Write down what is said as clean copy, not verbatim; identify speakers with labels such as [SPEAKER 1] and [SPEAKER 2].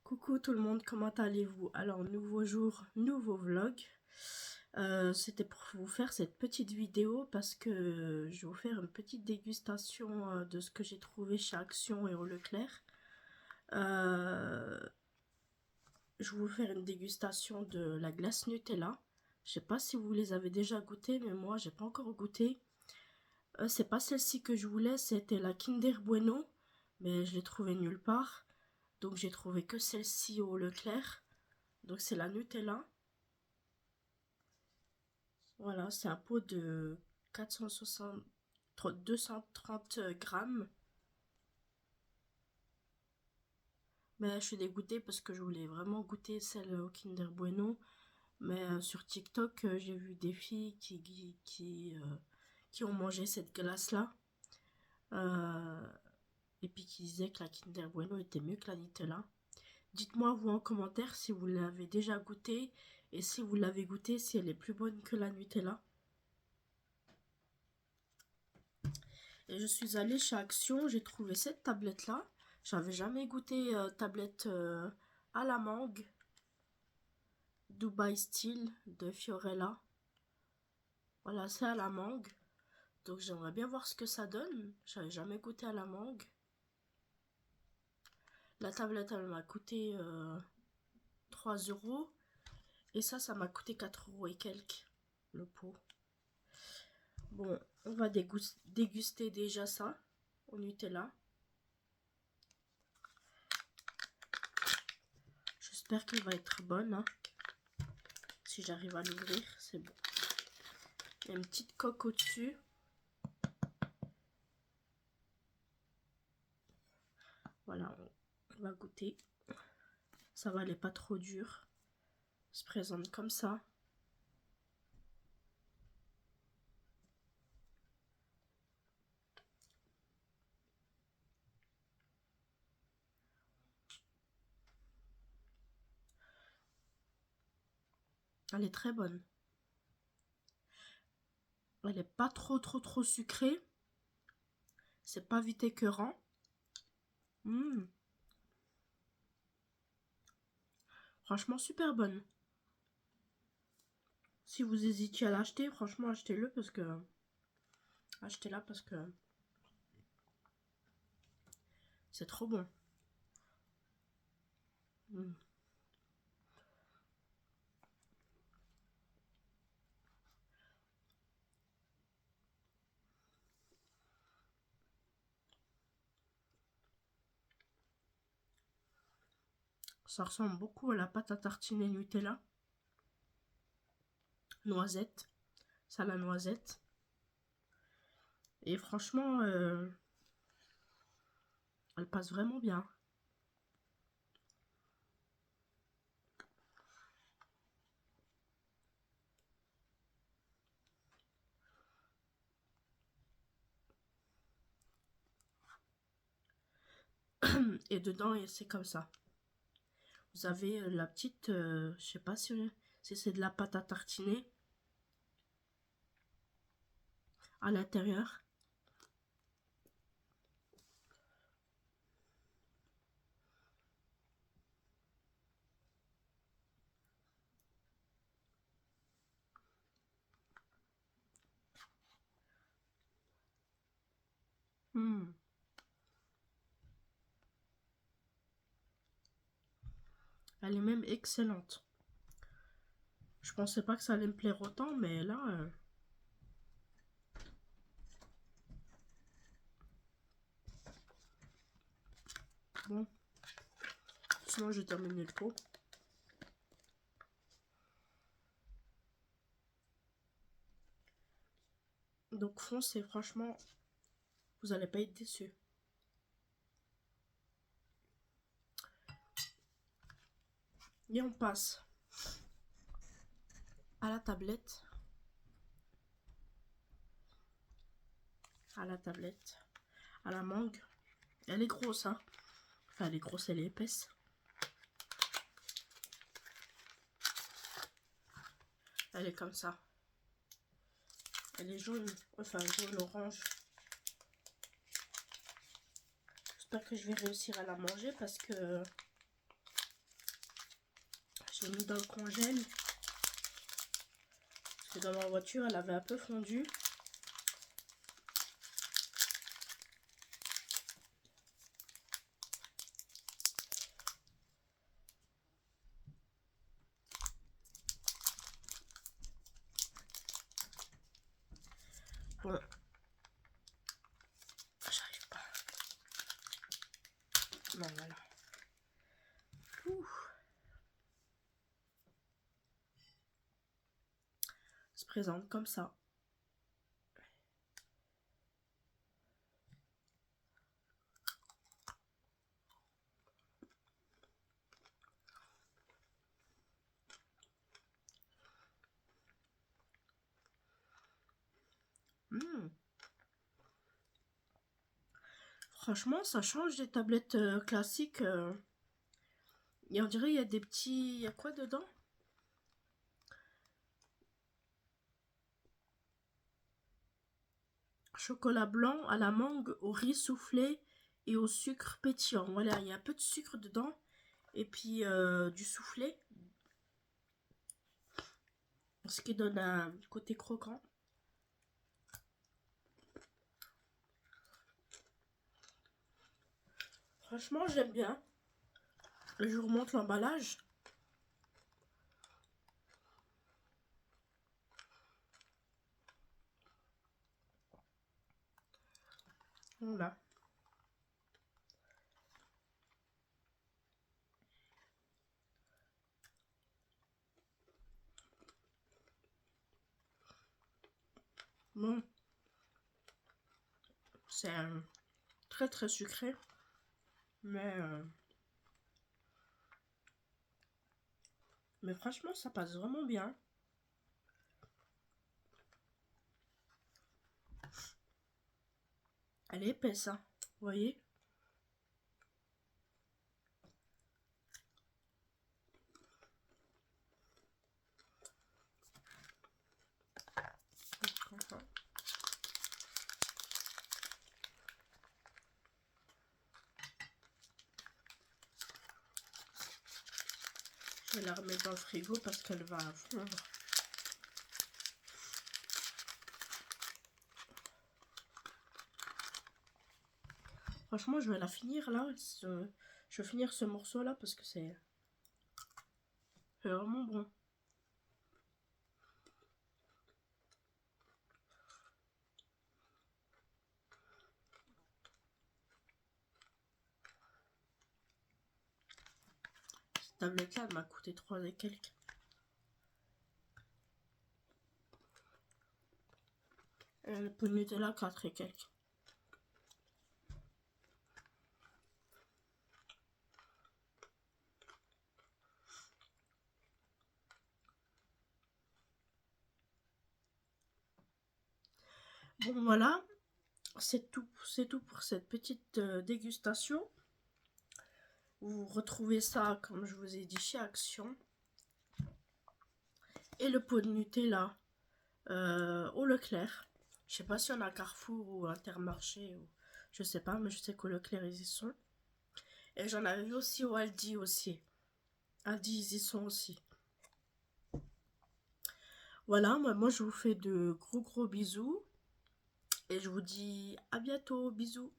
[SPEAKER 1] Coucou tout le monde, comment allez-vous? Alors, nouveau jour, nouveau vlog. C'était pour vous faire cette petite vidéo parce que je vais vous faire une petite dégustation de ce que j'ai trouvé chez Action et au Leclerc. Je vais vous faire une dégustation de la glace Nutella. Je sais pas si vous les avez déjà goûtées, mais moi j'ai pas encore goûté. C'est pas celle-ci que je voulais, c'était la Kinder Bueno, mais je l'ai trouvée nulle part. Donc j'ai trouvé que celle-ci au Leclerc. Donc c'est la Nutella. Voilà, c'est un pot de 230 grammes. Mais je suis dégoûtée parce que je voulais vraiment goûter celle au Kinder Bueno. Mais sur TikTok, j'ai vu des filles qui ont mangé cette glace-là. Euh, et puis qui disaient que la Kinder Bueno était mieux que la Nutella. Dites-moi vous en commentaire si vous l'avez déjà goûté et si vous l'avez goûté, si elle est plus bonne que la Nutella. Et je suis allée chez Action, j'ai trouvé cette tablette-là. J'avais jamais goûté tablette à la mangue. Dubai Style de Fiorella. Voilà, c'est à la mangue. Donc j'aimerais bien voir ce que ça donne. J'avais jamais goûté à la mangue. La tablette, elle m'a coûté 3 euros. Et ça m'a coûté 4 euros et quelques, le pot. Bon, on va déguster déjà ça au Nutella. J'espère qu'elle va être bonne. Hein. Si j'arrive à l'ouvrir, c'est bon. Il y a une petite coque au-dessus. Voilà, on va goûter. Ça va, elle n'est pas trop dure. Elle se présente comme ça. Elle est très bonne. Elle n'est pas trop sucrée. C'est pas vite écœurant. Franchement, super bonne. Si vous hésitiez à l'acheter, franchement, achetez-le parce que... Achetez-la parce que... C'est trop bon. Ça ressemble beaucoup à la pâte à tartiner Nutella. Noisette. Ça la noisette. Et franchement, elle passe vraiment bien. Et dedans, c'est comme ça. Vous avez la petite, je sais pas si c'est de la pâte à tartiner à l'intérieur. Elle est même excellente. Je pensais pas que ça allait me plaire autant, mais là... Bon. Sinon, je vais terminer le pot. Donc, foncez, franchement, vous allez pas être déçus. Et on passe à la tablette. À la mangue. Elle est grosse, hein. Enfin, elle est grosse, elle est épaisse. Elle est comme ça. Elle est jaune, enfin jaune-orange. J'espère que je vais réussir à la manger parce que J'ai mis dans le congèle. Parce que dans ma voiture, elle avait un peu fondu. Bon. J'arrive pas. Non, voilà. Ouh. Se présente comme ça. Franchement, ça change des tablettes classiques. Et on dirait il y a des petits... Il y a quoi dedans? Chocolat blanc à la mangue, au riz soufflé et au sucre pétillant. Voilà, il y a un peu de sucre dedans. Et puis du soufflé. Ce qui donne un côté croquant. Franchement, j'aime bien. Je vous remonte l'emballage. Voilà. Bon. C'est très très sucré. Mais franchement, ça passe vraiment bien. Elle est épaisse, hein. Vous voyez? Je vais la remettre dans le frigo parce qu'elle va fondre. Franchement, je vais la finir là. Je vais finir ce morceau là parce que c'est vraiment bon. Cette tablette là, elle m'a coûté 3 et quelques. Et le pot de Nutella, 4 et quelques. Bon voilà, c'est tout pour cette petite dégustation. Vous retrouvez ça, comme je vous ai dit, chez Action. Et le pot de Nutella au Leclerc. Je sais pas si on a Carrefour ou Intermarché, ou je sais pas, mais je sais qu'au Leclerc ils y sont. Et j'en avais vu aussi au Aldi aussi. Aldi ils y sont aussi. Voilà, moi je vous fais de gros bisous. Et je vous dis à bientôt, bisous.